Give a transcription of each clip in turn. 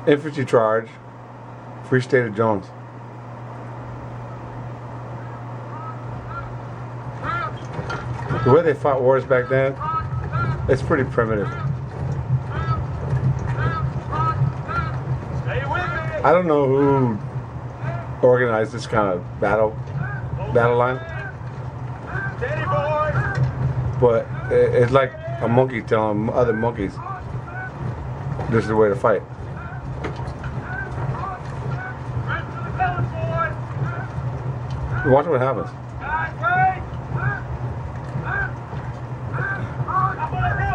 Infantry charge. Free State of Jones. The way they fought wars back then, it's pretty primitive. I don't know who organized this kind of battle line, but it's like a monkey telling other monkeys this is the way to fight. Watch what happens.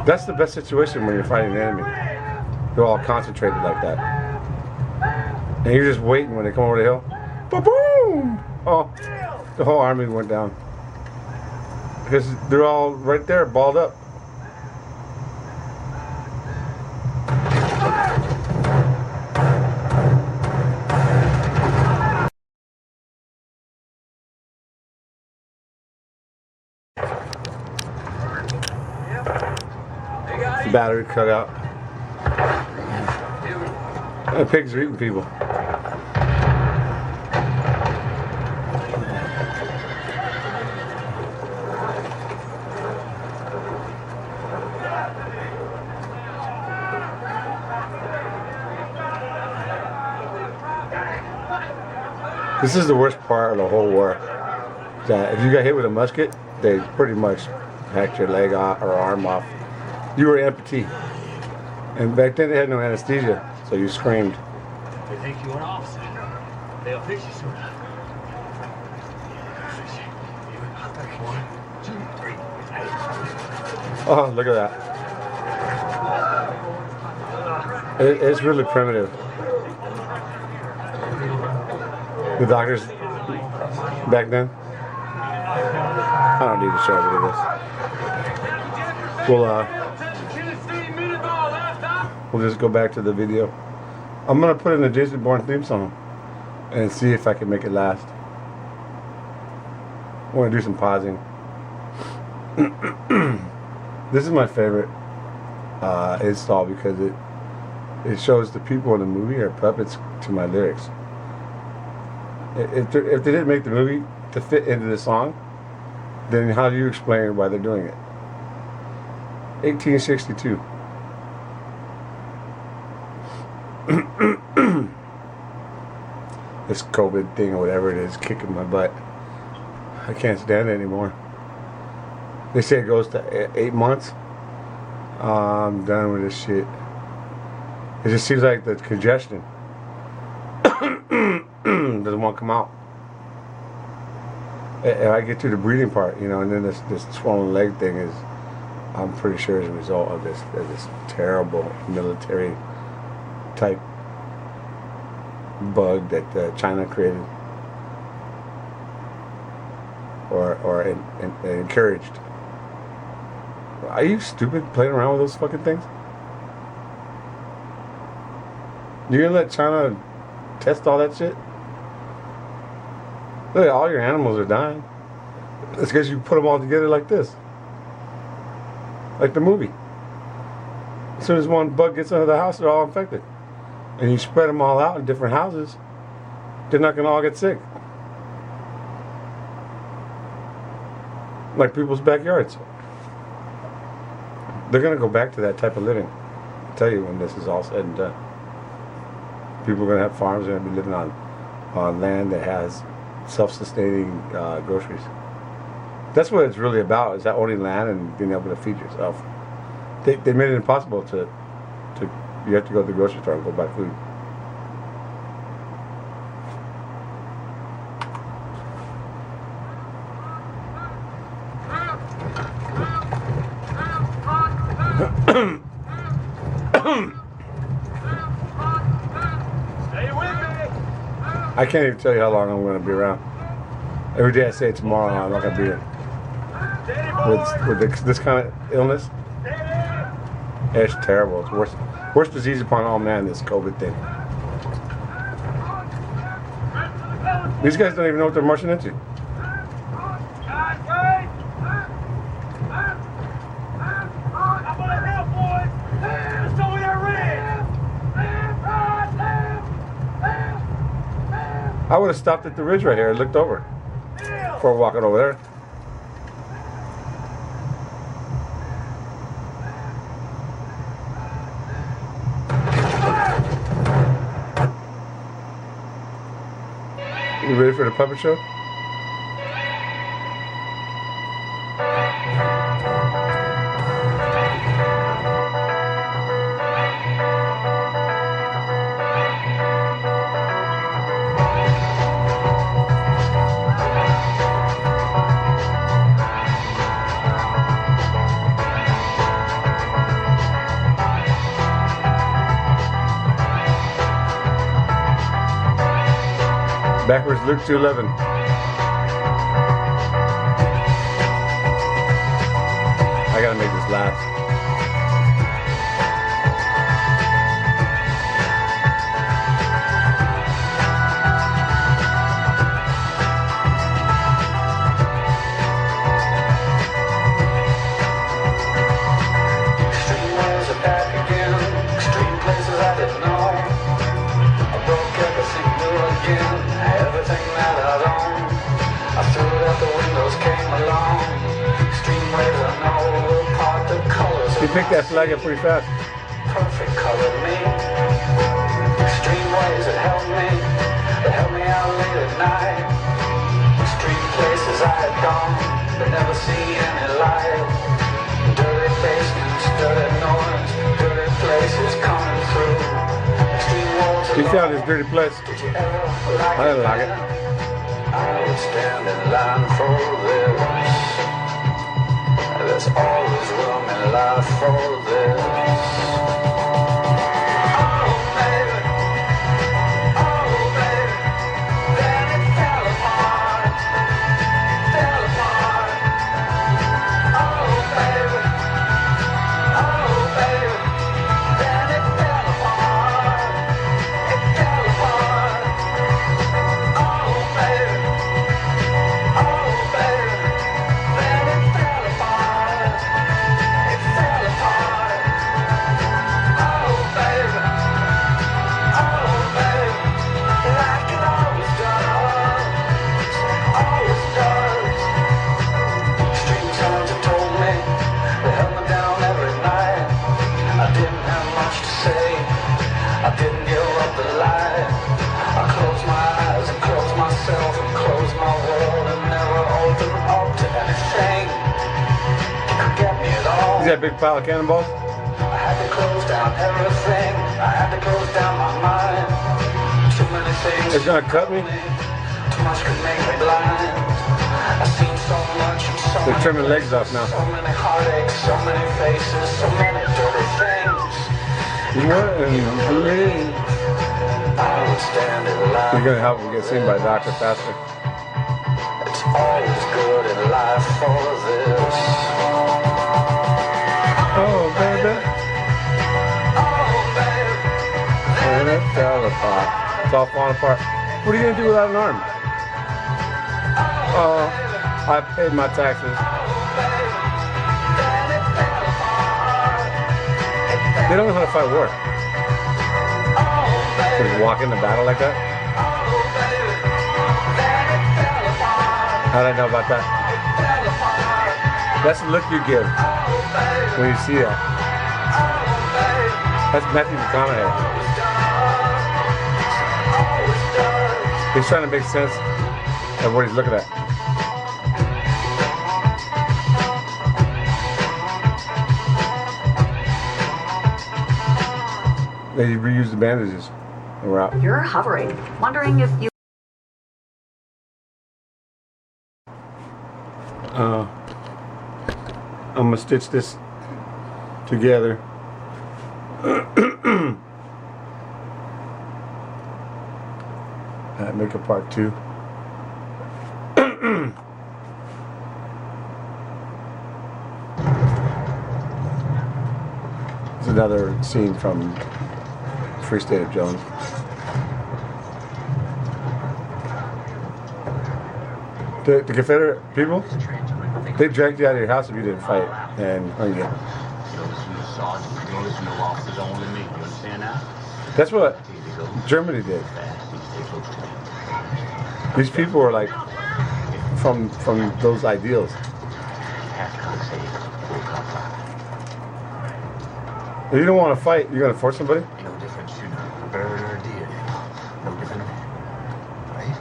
That's the best situation when you're fighting an enemy. They're all concentrated like that. And you're just waiting when they come over the hill. Ba-boom! Oh, the whole army went down. Because they're all right there, balled up. Battery cut out. The pigs are eating people. This is the worst part of the whole war. That if you got hit with a musket, they pretty much hacked your leg off or arm off. You were amputee. And back then they had no anesthesia, so you screamed. They think you're an officer. They'll fix you soon. 1, 2, 3. Oh, look at that. It's really primitive. The doctors back then. I don't need to show you this. We'll just go back to the video. I'm gonna put in the Jason Bourne theme song and see if I can make it last. I want to do some pausing. This is my favorite install because it shows the people in the movie are puppets to my lyrics. If they didn't make the movie to fit into the song, then how do you explain why they're doing it? 1862. This COVID thing or whatever it is kicking my butt. I can't stand it anymore. They say it goes to 8 months. I'm done with this shit. It just seems like the congestion doesn't want to come out. And I get to the breathing part, you know, and then this swollen leg thing is, I'm pretty sure, is a result of this terrible military type bug that China created or encouraged. Are you stupid playing around with those fucking things? You gonna let China test all that shit? Look, all your animals are dying. It's because you put them all together like this. Like the movie. As soon as one bug gets under the house, they're all infected. And you spread them all out in different houses, they're not going to all get sick. Like people's backyards. They're going to go back to that type of living. I'll tell you when this is all said and done. People are going to have farms, they're going to be living on land that has self-sustaining groceries. That's what it's really about, is that owning land and being able to feed yourself. They made it impossible to you have to go to the grocery store and go buy food. Stay with me. I can't even tell you how long I'm going to be around. Every day I say tomorrow I'm not going to be here. With this kind of illness, it's terrible. It's worst disease upon all man, this COVID thing. These guys don't even know what they're marching into. I would have stopped at the ridge right here and looked over before walking over there. You ready for the puppet show? Backwards Luke 2:11. I gotta make this last. Extreme ways are back again. Extreme places I didn't know. I broke everything new again. Everything that I'd owned, I threw it out the windows, came along. Extreme ways I know will part the colors. You picked that flag up pretty fast. Perfect color me. Extreme ways that helped me out late at night. Extreme places I had gone, but never seen any light. Dirty basements, dirty noise, dirty places coming through. Extreme walls. You found this dirty place. Did you ever like I didn't like it. I would stand in line for this. There's always room in life for this. Oh baby, then it fell apart, fell apart. Oh baby, then it fell apart, it fell apart. Oh baby, then it fell apart, it fell apart. Oh baby, like it always does, always does. Extreme times have told me, they held me down every night. I didn't have much to say, I didn't give up the light. I closed my eyes and closed myself and closed my world and never opened up to anything that could get me at all. You got a big pile of cannonballs? I had to close down everything, I had to close down my mind. Too many things. It's gonna cut me? Too much could make me blind. I've seen so much and so They're many trimming legs off now. so many heartaches, so many faces, so many dirty things. What? I would stand in line. You're gonna help me get seen by a doctor faster. It's always good in life for this. Oh, baby. And it fell apart. It's all falling apart. What are you gonna do without an arm? Oh, I paid my taxes. They don't know how to fight war. Just walk into battle like that? How'd I know about that? That's the look you give when you see that. That's Matthew McConaughey. He's trying to make sense of what he's looking at. They reuse the bandages and we're out. You're hovering, wondering if you... I'm gonna stitch this together. Make a part 2. It's another scene from Free State of Jones. The Confederate people, they dragged you out of your house if you didn't fight and hung you. That's what Germany did. These people are like from those ideals. If you don't want to fight, you're gonna force somebody? No different shooting a bird or a deer. No different. Right?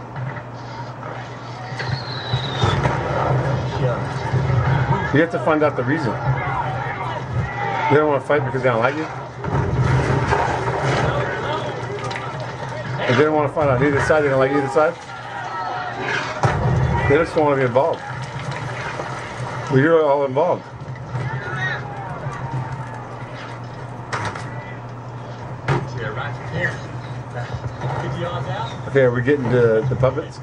You have to find out the reason. You don't want to fight because they don't like you? If they don't want to fight on either side, they don't like either side? They just don't want to be involved. Well, you're all involved. Okay, are we getting to the puppets?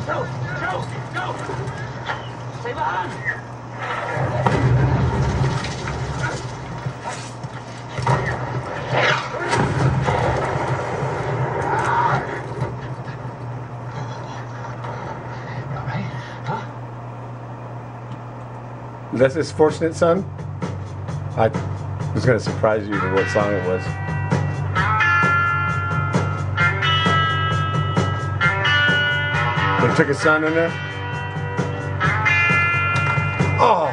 Go! Stay behind! That's his fortunate son? I was going to surprise you with what song it was. They took his son in there? Oh!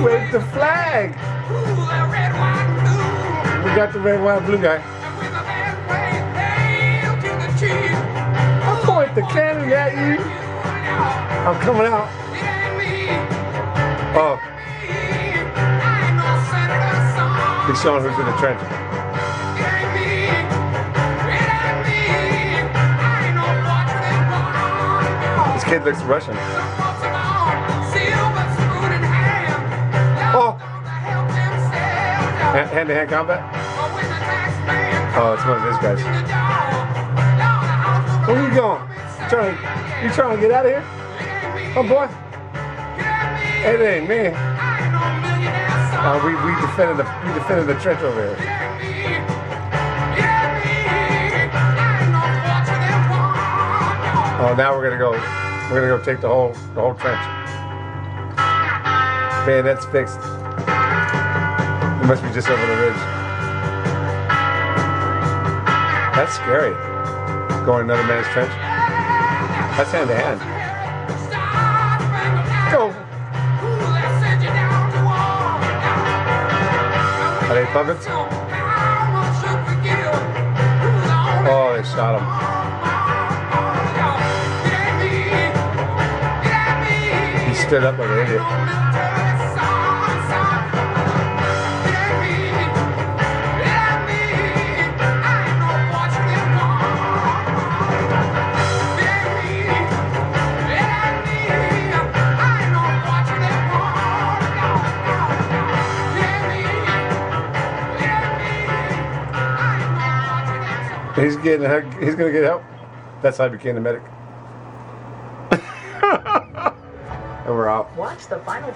Wave the flag! We got the red, white, blue guy. I'll point the cannon at you. I'm coming out. Oh. He's showing who's in the trench. This kid looks Russian. Oh! Hand-to-hand combat? Oh, it's one of these guys. Where you going? You trying to get out of here? Oh boy. It ain't me. We defended the trench over here. Oh, now we're gonna go take the whole trench. Bayonets fixed. It must be just over the ridge. That's scary. Going another man's trench. That's hand to hand. Go. Are they puppets? Oh, they shot him. He stood up like an idiot. He's gonna get help. That's how I became the medic. And we're out. Watch the final